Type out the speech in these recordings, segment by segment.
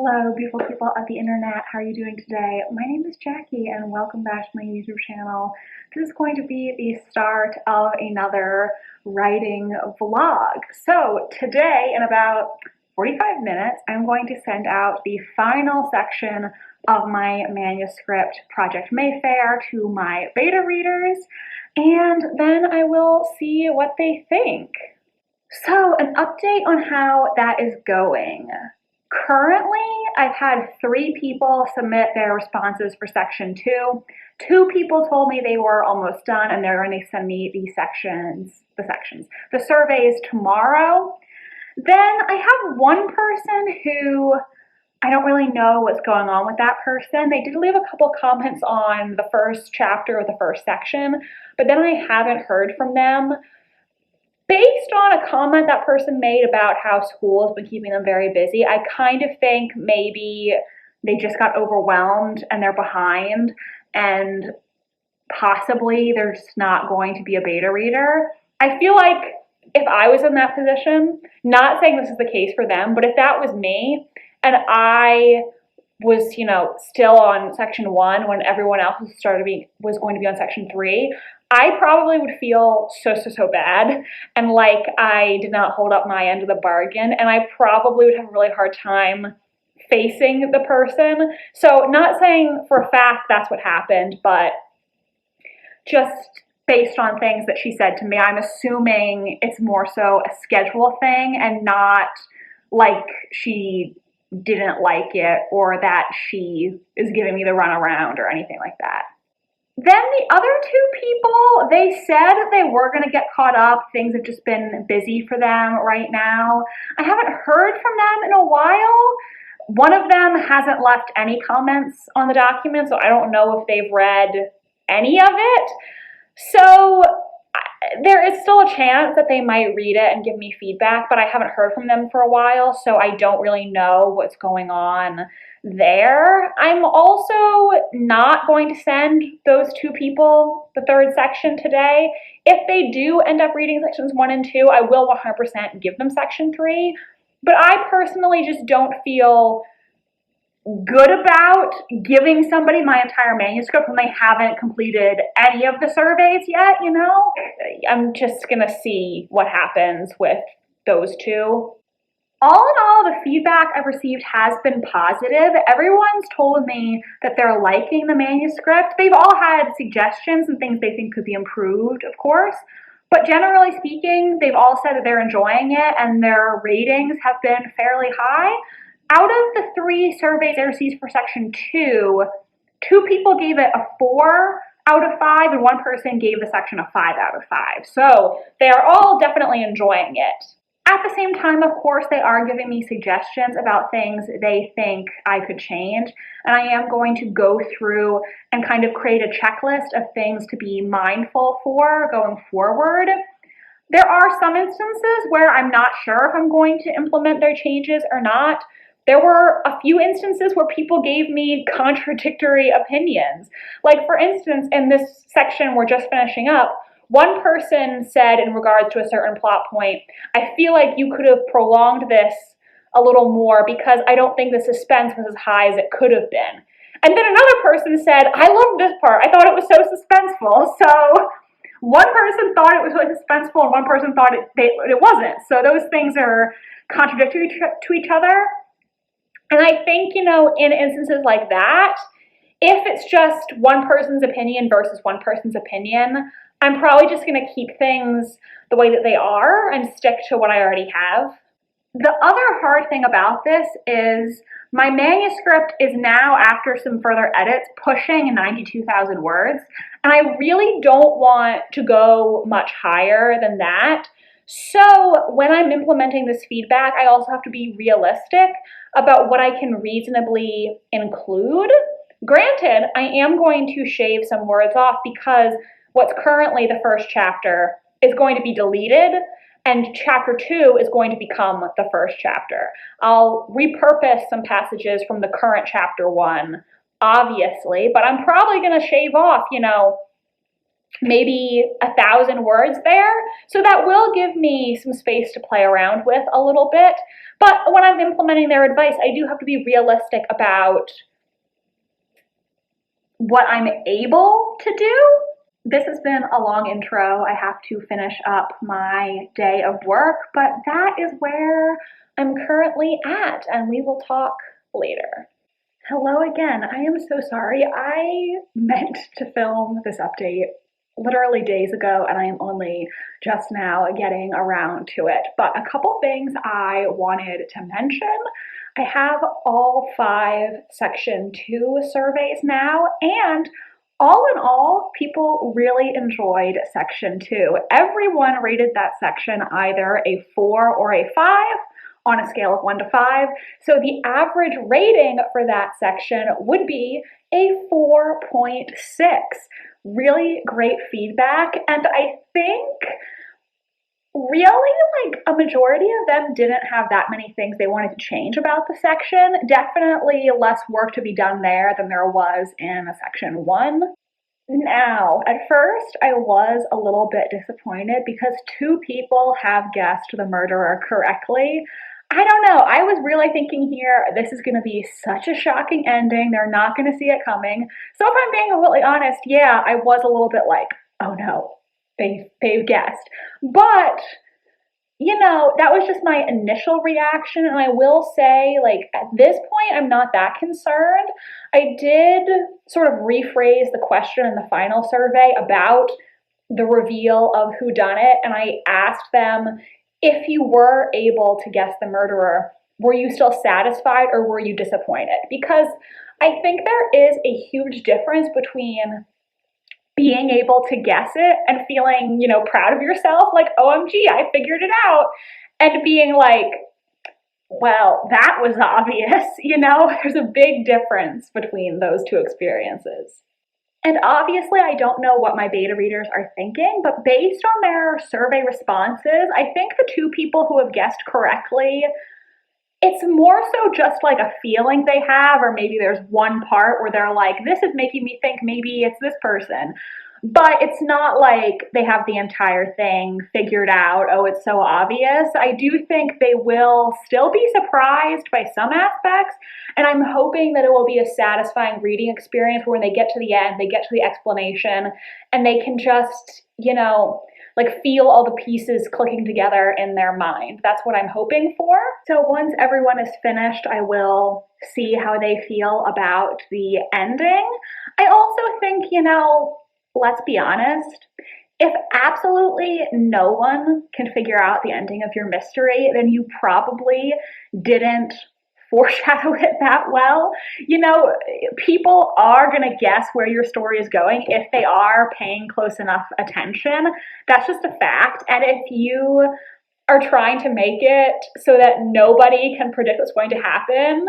Hello, beautiful people of the internet. How are you doing today? My name is Jackie, and welcome back to my YouTube channel. This is going to be the start of another writing vlog. So today, in about 45 minutes, I'm going to send out the final section of my manuscript, Project Mayfair, to my beta readers, and then I will see what they think. So, an update on how that is going. Currently, I've had 3 people submit their responses for section 2. 2 people told me they were almost done and they're going to send me the surveys tomorrow. Then I have one person who I don't really know what's going on with that person. They did leave a couple comments on the first chapter of the first section, but then I haven't heard from them. Based on a comment that person made about how school has been keeping them very busy, I kind of think maybe they just got overwhelmed and they're behind, and possibly they're just not going to be a beta reader. I feel like if I was in that position, not saying this is the case for them, but if that was me and I was, still on section 1 when everyone else was going to be on section 3, I probably would feel so bad and like I did not hold up my end of the bargain, and I probably would have a really hard time facing the person. So not saying for a fact that's what happened, but just based on things that she said to me, I'm assuming it's more so a schedule thing and not like she didn't like it or that she is giving me the runaround or anything like that. Then the other 2 people, they said they were going to get caught up. Things have just been busy for them right now. I haven't heard from them in a while. One of them hasn't left any comments on the document, so I don't know if they've read any of it. So there is still a chance that they might read it and give me feedback, but I haven't heard from them for a while, so I don't really know what's going on there. I'm also not going to send those 2 people the 3rd section today. If they do end up reading sections 1 and 2, I will 100% give them section 3, but I personally just don't feel good about giving somebody my entire manuscript when they haven't completed any of the surveys yet, I'm just gonna see what happens with those 2. All in all, the feedback I've received has been positive. Everyone's told me that they're liking the manuscript. They've all had suggestions and things they think could be improved, of course, but generally speaking, they've all said that they're enjoying it and their ratings have been fairly high. Out of the 3 surveys I received for section 2, 2 people gave it a 4 out of 5, and 1 person gave the section a 5 out of 5. So they are all definitely enjoying it. At the same time, of course, they are giving me suggestions about things they think I could change, and I am going to go through and kind of create a checklist of things to be mindful for going forward. There are some instances where I'm not sure if I'm going to implement their changes or not. There were a few instances where people gave me contradictory opinions. Like, for instance, in this section we're just finishing up, one person said in regards to a certain plot point, I feel like you could have prolonged this a little more because I don't think the suspense was as high as it could have been. And then another person said, I loved this part. I thought it was so suspenseful. So one person thought it was really suspenseful and one person thought it wasn't. So those things are contradictory to each other. And I think, in instances like that, if it's just one person's opinion versus one person's opinion, I'm probably just going to keep things the way that they are and stick to what I already have. The other hard thing about this is my manuscript is now, after some further edits, pushing 92,000 words, and I really don't want to go much higher than that. So when I'm implementing this feedback, I also have to be realistic about what I can reasonably include. Granted, I am going to shave some words off because what's currently the first chapter is going to be deleted, and chapter 2 is going to become the first chapter. I'll repurpose some passages from the current chapter 1, obviously, but I'm probably going to shave off, maybe 1,000 words there. So that will give me some space to play around with a little bit. But when I'm implementing their advice, I do have to be realistic about what I'm able to do. This has been a long intro. I have to finish up my day of work, but that is where I'm currently at, and we will talk later. Hello again. I am so sorry. I meant to film this update literally days ago, and I am only just now getting around to it. But a couple things I wanted to mention. I have all 5 Section 2 surveys now, and all in all, people really enjoyed Section 2. Everyone rated that section either a 4 or a 5 on a scale of 1 to 5. So the average rating for that section would be a 4.6. Really great feedback, and I think really like a majority of them didn't have that many things they wanted to change about the section. Definitely less work to be done there than there was in Section 1. Now, at first, I was a little bit disappointed because 2 people have guessed the murderer correctly. I don't know. I was really thinking here, this is going to be such a shocking ending. They're not going to see it coming. So if I'm being really honest, yeah, I was a little bit like, oh no, they've guessed. But that was just my initial reaction, and I will say, like, at this point, I'm not that concerned. I did sort of rephrase the question in the final survey about the reveal of who done it, and I asked them, if you were able to guess the murderer, were you still satisfied or were you disappointed? Because I think there is a huge difference between being able to guess it and feeling, proud of yourself, like, OMG, I figured it out, and being like, well, that was obvious, there's a big difference between those 2 experiences. And obviously, I don't know what my beta readers are thinking, but based on their survey responses, I think the 2 people who have guessed correctly, it's more so just like a feeling they have, or maybe there's one part where they're like, this is making me think maybe it's this person. But it's not like they have the entire thing figured out. Oh, it's so obvious. I do think they will still be surprised by some aspects, and I'm hoping that it will be a satisfying reading experience where when they get to the end, they get to the explanation, and they can just, like feel all the pieces clicking together in their mind. That's what I'm hoping for. So once everyone is finished, I will see how they feel about the ending. I also think, let's be honest, if absolutely no one can figure out the ending of your mystery, then you probably didn't foreshadow it that well. People are going to guess where your story is going if they are paying close enough attention. That's just a fact. And if you are trying to make it so that nobody can predict what's going to happen,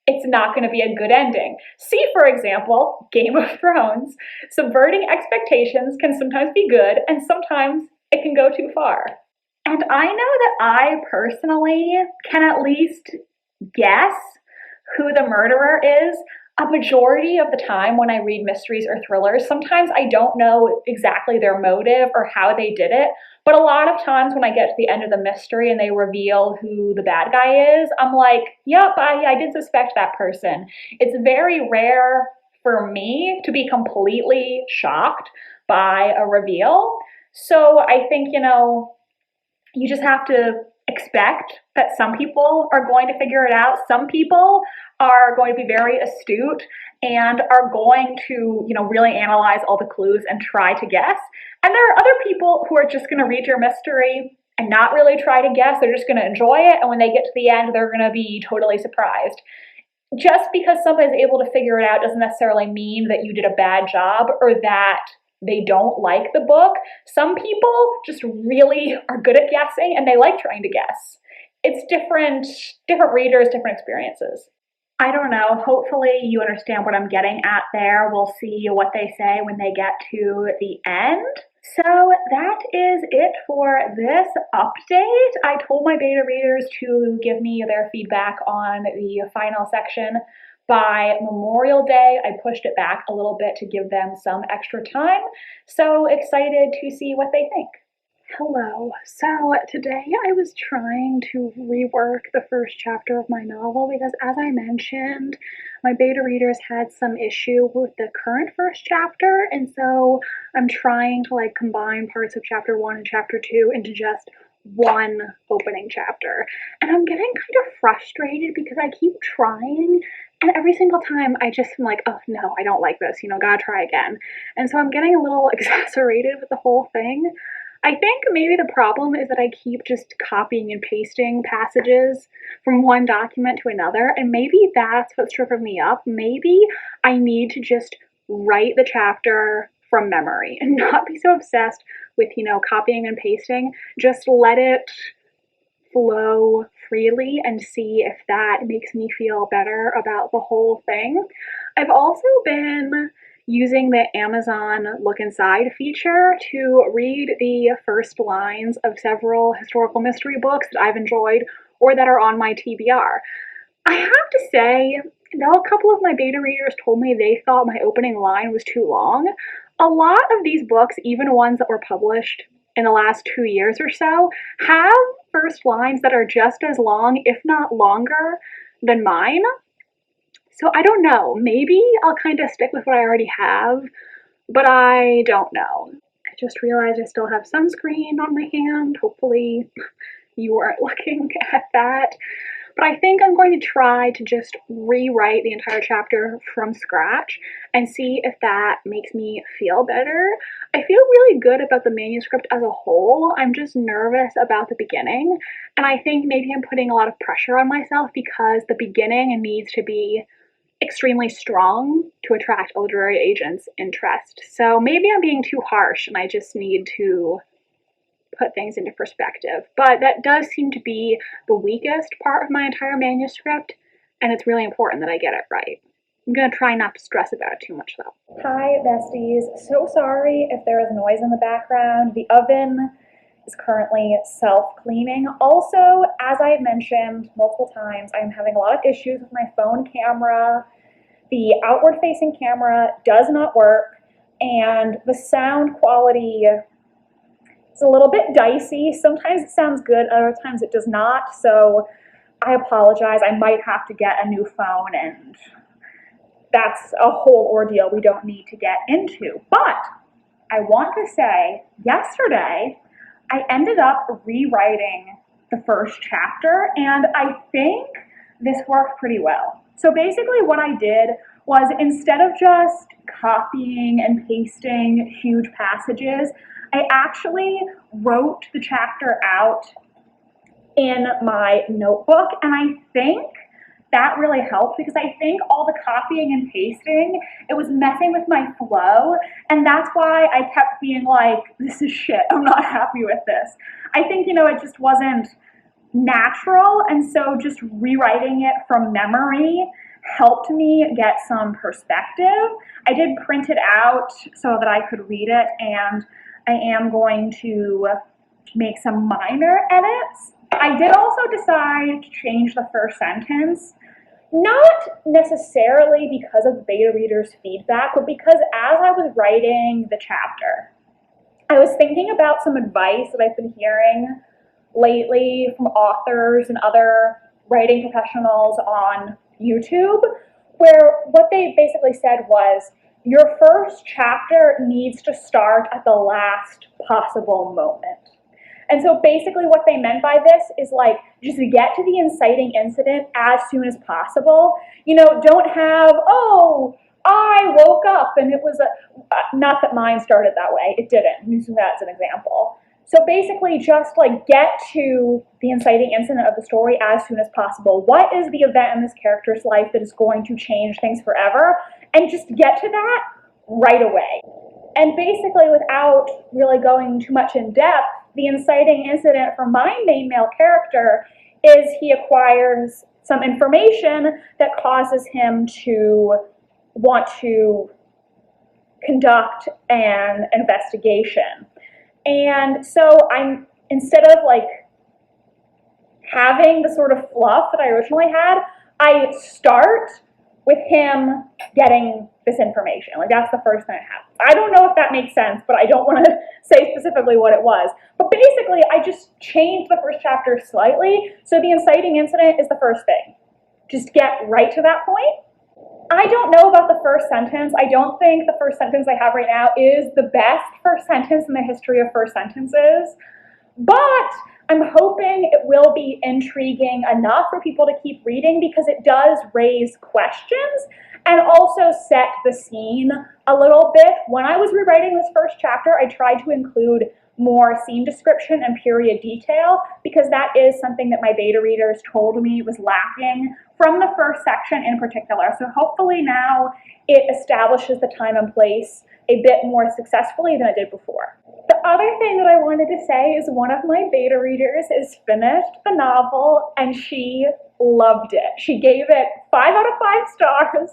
it's not going to be a good ending. See, for example, Game of Thrones. Subverting expectations can sometimes be good, and sometimes it can go too far. And I know that I personally can at least guess who the murderer is a majority of the time when I read mysteries or thrillers. Sometimes I don't know exactly their motive or how they did it, but a lot of times when I get to the end of the mystery and they reveal who the bad guy is, I'm like, yep, I did suspect that person. It's very rare for me to be completely shocked by a reveal. So I think, you just have to expect that some people are going to figure it out. Some people are going to be very astute and are going to, really analyze all the clues and try to guess. And there are other people who are just going to read your mystery and not really try to guess. They're just going to enjoy it. And when they get to the end, they're going to be totally surprised. Just because somebody's able to figure it out doesn't necessarily mean that you did a bad job or that they don't like the book. Some people just really are good at guessing and they like trying to guess. It's different readers, different experiences. I don't know. Hopefully you understand what I'm getting at there. We'll see what they say when they get to the end. So that is it for this update. I told my beta readers to give me their feedback on the final section, by Memorial Day. I pushed it back a little bit to give them some extra time. So excited to see what they think. Hello. So today I was trying to rework the first chapter of my novel because, as I mentioned, my beta readers had some issue with the current first chapter, and so I'm trying to combine parts of chapter 1 and chapter 2 into just one opening chapter. And I'm getting kind of frustrated because I keep trying, and every single time I just am like, oh no, I don't like this, gotta try again. And so I'm getting a little exasperated with the whole thing. I think maybe the problem is that I keep just copying and pasting passages from one document to another, and maybe that's what's tripping me up. Maybe I need to just write the chapter from memory and not be so obsessed with, copying and pasting. Just let it flow freely and see if that makes me feel better about the whole thing. I've also been using the Amazon Look Inside feature to read the first lines of several historical mystery books that I've enjoyed or that are on my TBR. I have to say, though a couple of my beta readers told me they thought my opening line was too long, a lot of these books, even ones that were published in the last 2 years or so, have first lines that are just as long, if not longer, than mine. So I don't know, maybe I'll kind of stick with what I already have, but I don't know. I just realized I still have sunscreen on my hand. Hopefully you weren't looking at that. But I think I'm going to try to just rewrite the entire chapter from scratch and see if that makes me feel better. I feel really good about the manuscript as a whole. I'm just nervous about the beginning, and I think maybe I'm putting a lot of pressure on myself because the beginning needs to be extremely strong to attract a literary agent's interest. So maybe I'm being too harsh and I just need to put things into perspective. But that does seem to be the weakest part of my entire manuscript, and it's really important that I get it right. I'm going to try not to stress about it too much, though. Hi, besties. So sorry if there is noise in the background. The oven is currently self-cleaning. Also, as I have mentioned multiple times, I'm having a lot of issues with my phone camera. The outward-facing camera does not work, and the sound quality is a little bit dicey. Sometimes it sounds good, other times it does not, so I apologize. I might have to get a new phone, and that's a whole ordeal we don't need to get into. But I want to say, yesterday, I ended up rewriting the first chapter, and I think this worked pretty well. So basically what I did was, instead of just copying and pasting huge passages, I actually wrote the chapter out in my notebook, and I think that really helped because I think all the copying and pasting, it was messing with my flow, and that's why I kept being like, this is shit, I'm not happy with this. I think, it just wasn't natural, and so just rewriting it from memory helped me get some perspective. I did print it out so that I could read it, and I am going to make some minor edits. I did also decide to change the first sentence, not necessarily because of beta readers' feedback, but because as I was writing the chapter, I was thinking about some advice that I've been hearing lately from authors and other writing professionals on YouTube, where what they basically said was, your first chapter needs to start at the last possible moment. And so basically what they meant by this is just get to the inciting incident as soon as possible. Don't have, oh, I woke up and it was not that mine started that way. It didn't. I'm using that as an example. So basically just get to the inciting incident of the story as soon as possible. What is the event in this character's life that is going to change things forever? And just get to that right away. And basically, without really going too much in depth, the inciting incident for my main male character is he acquires some information that causes him to want to conduct an investigation. And so instead of having the sort of fluff that I originally had, I start with him getting this information. Like, that's the first thing that happens. I don't know if that makes sense, but I don't want to say specifically what it was. But basically, I just changed the first chapter slightly, so the inciting incident is the first thing. Just get right to that point. I don't know about the first sentence. I don't think the first sentence I have right now is the best first sentence in the history of first sentences, but I'm hoping it will be intriguing enough for people to keep reading because it does raise questions and also set the scene a little bit. When I was rewriting this first chapter, I tried to include more scene description and period detail because that is something that my beta readers told me was lacking from the first section in particular. So hopefully now it establishes the time and place a bit more successfully than it did before. The other thing that I wanted to say is one of my beta readers has finished the novel and she loved it. She gave it 5 out of 5 stars.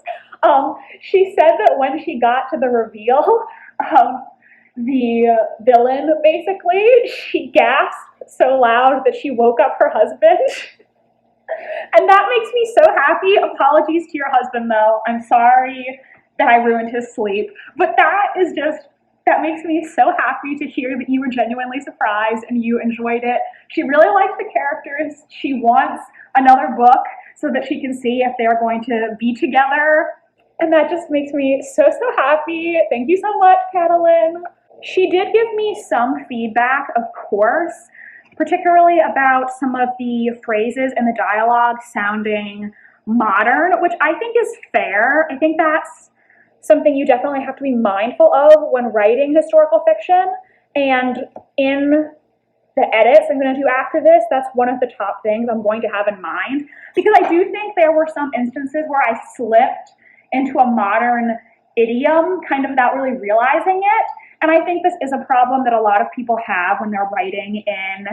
She said that when she got to the reveal, the villain, basically, she gasped so loud that she woke up her husband. And that makes me so happy. Apologies to your husband, though. I'm sorry that I ruined his sleep. But that makes me so happy to hear that you were genuinely surprised and you enjoyed it. She really liked the characters. She wants another book so that she can see if they're going to be together. And that just makes me so happy. Thank you so much, Catalin. She did give me some feedback, of course, particularly about some of the phrases in the dialogue sounding modern, which I think is fair. I think that's something you definitely have to be mindful of when writing historical fiction. And in the edits I'm going to do after this, that's one of the top things I'm going to have in mind, because I do think there were some instances where I slipped into a modern idiom kind of without really realizing it. And I think this is a problem that a lot of people have when they're writing in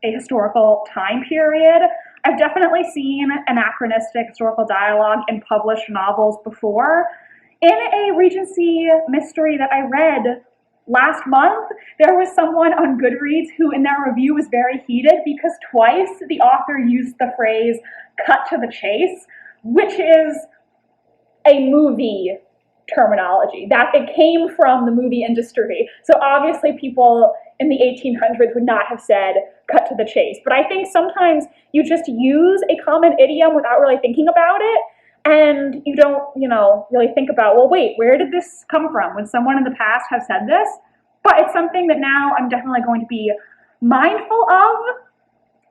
a historical time period. I've definitely seen anachronistic historical dialogue in published novels before. In a Regency mystery that I read last month, there was someone on Goodreads who in their review was very heated because twice the author used the phrase "cut to the chase," which is a movie terminology. That it came from the movie industry. So obviously people in the 1800s would not have said "cut to the chase." But I think sometimes you just use a common idiom without really thinking about it. And you don't, really think about, well, wait, where did this come from? When someone in the past have said this? But it's something that now I'm definitely going to be mindful of.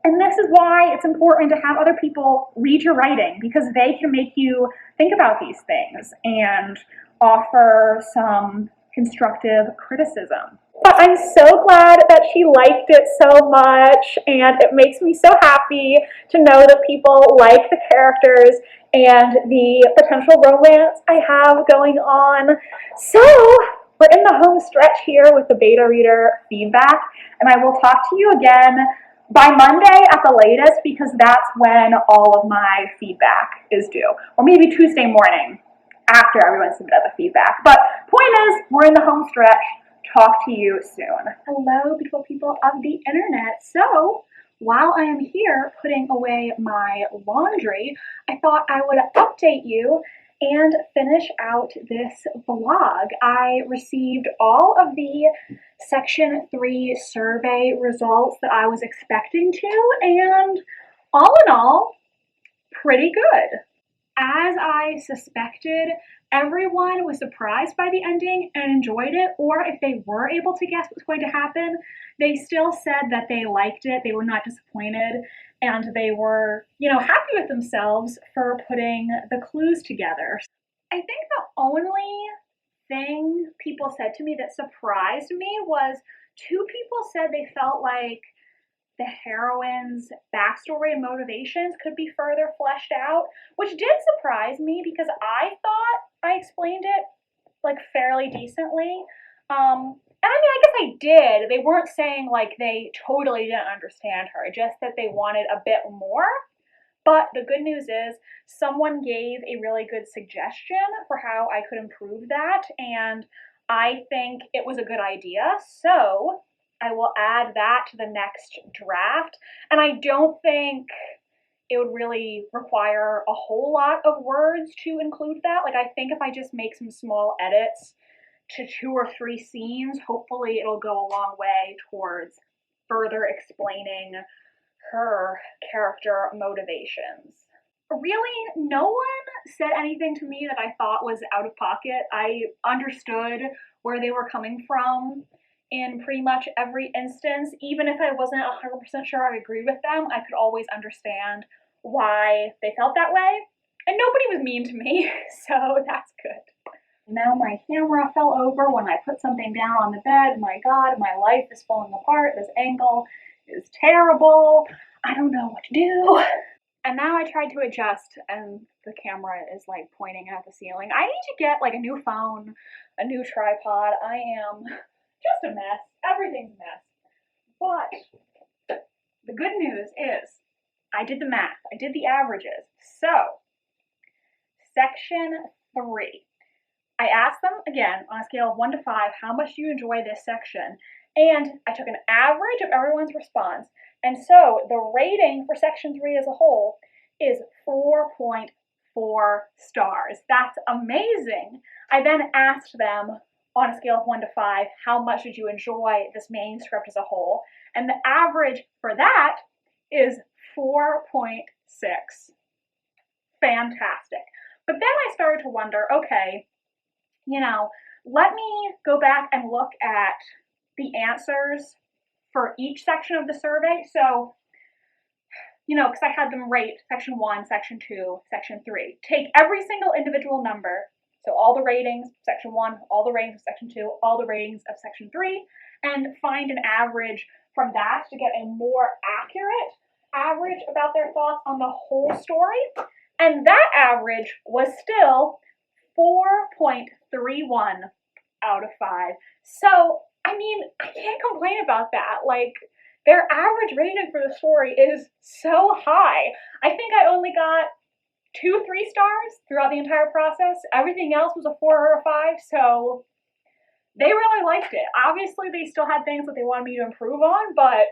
And this is why it's important to have other people read your writing, because they can make you think about these things and offer some constructive criticism. But I'm so glad that she liked it so much, and it makes me so happy to know that people like the characters and the potential romance I have going on. So we're in the home stretch here with the beta reader feedback, and I will talk to you again by Monday at the latest, because that's when all of my feedback is due, or maybe Tuesday morning after everyone submitted the feedback. But point is, we're in the home stretch. Talk to you soon. Hello, beautiful people of the internet. So while I am here putting away my laundry, I thought I would update you and finish out this vlog. I received all of the Section 3 survey results that I was expecting to, and all in all, pretty good. As I suspected, everyone was surprised by the ending and enjoyed it, or if they were able to guess what was going to happen, they still said that they liked it, they were not disappointed, and they were, happy with themselves for putting the clues together. I think the only thing people said to me that surprised me was 2 people said they felt like the heroine's backstory and motivations could be further fleshed out, which did surprise me because I thought I explained it fairly decently. And I guess I did. They weren't saying they totally didn't understand her, just that they wanted a bit more. But the good news is someone gave a really good suggestion for how I could improve that, and I think it was a good idea. So I will add that to the next draft. And I don't think it would really require a whole lot of words to include that. Like, I think if I just make some small edits to 2 or 3 scenes, hopefully it'll go a long way towards further explaining her character motivations. Really, no one said anything to me that I thought was out of pocket. I understood where they were coming from in pretty much every instance. Even if I wasn't 100% sure I agreed with them, I could always understand why they felt that way. And nobody was mean to me, so that's good. Now my camera fell over when I put something down on the bed. My God, my life is falling apart. This angle is terrible. I don't know what to do. And now I tried to adjust and the camera is like pointing at the ceiling. I need to get like a new phone, a new tripod. I am just a mess. Everything's a mess. But the good news is I did the math. I did the averages. So, section 3. I asked them, again, on a scale of 1 to 5, how much do you enjoy this section? And I took an average of everyone's response. And so the rating for section 3 as a whole is 4.4 stars. That's amazing. I then asked them on a scale of 1 to 5, how much did you enjoy this manuscript as a whole? And the average for that is 4.6. Fantastic. But then I started to wonder, okay, let me go back and look at the answers for each section of the survey. So, because I had them rate section 1, section 2, section 3. Take every single individual number, so all the ratings, section 1, all the ratings of section 2, all the ratings of section 3, and find an average from that to get a more accurate average about their thoughts on the whole story. And that average was still 4.31 out of 5. So, I can't complain about that. Like, their average rating for the story is so high. I think I only got 2, 3 stars throughout the entire process. Everything else was a 4 or a 5, so they really liked it. Obviously, they still had things that they wanted me to improve on, but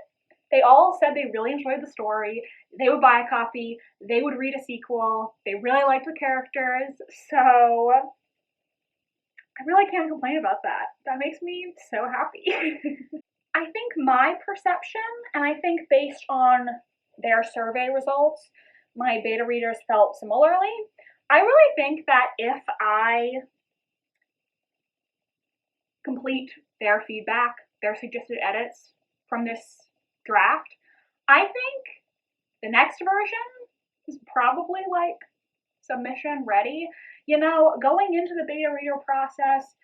they all said they really enjoyed the story. They would buy a copy. They would read a sequel. They really liked the characters. So I really can't complain about that. That makes me so happy. I think my perception, and I think based on their survey results, my beta readers felt similarly. I really think that if I complete their feedback, their suggested edits from this draft, I think the next version is probably like submission ready. Going into the beta reader process,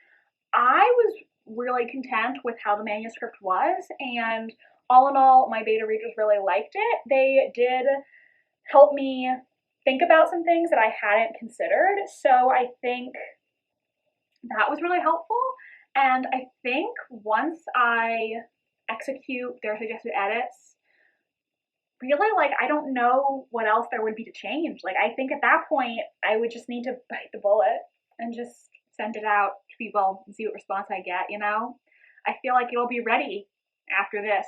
I was really content with how the manuscript was, and all in all, my beta readers really liked it. They did help me think about some things that I hadn't considered, so I think that was really helpful. And I think once I execute their suggested edits, really, I don't know what else there would be to change. I think at that point, I would just need to bite the bullet and just send it out to people and see what response I get, I feel like it'll be ready after this.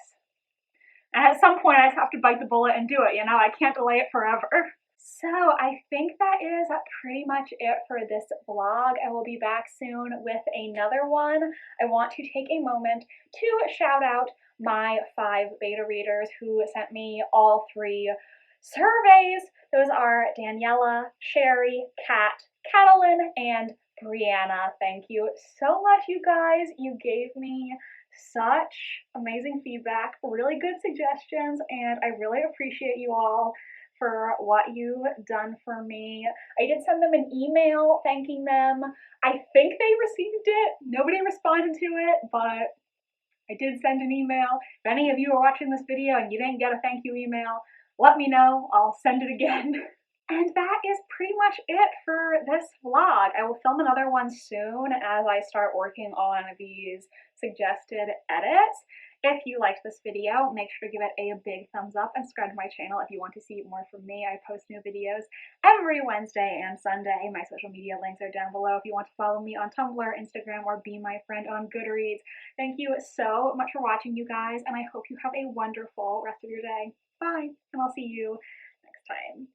And at some point, I just have to bite the bullet and do it, I can't delay it forever. So I think that is pretty much it for this vlog. I will be back soon with another one. I want to take a moment to shout out my 5 beta readers who sent me all 3 surveys. Those are Daniela, Sherry, Kat, Catalin, and Brianna. Thank you so much, you guys. You gave me such amazing feedback, really good suggestions, and I really appreciate you all for what you've done for me. I did send them an email thanking them. I think they received it. Nobody responded to it, but I did send an email. If any of you are watching this video and you didn't get a thank you email, let me know. I'll send it again. And that is pretty much it for this vlog. I will film another one soon as I start working on these suggested edits. If you liked this video, make sure to give it a big thumbs up and subscribe to my channel if you want to see more from me. I post new videos every Wednesday and Sunday. My social media links are down below if you want to follow me on Tumblr, Instagram, or be my friend on Goodreads. Thank you so much for watching, you guys, and I hope you have a wonderful rest of your day. Bye, and I'll see you next time. time.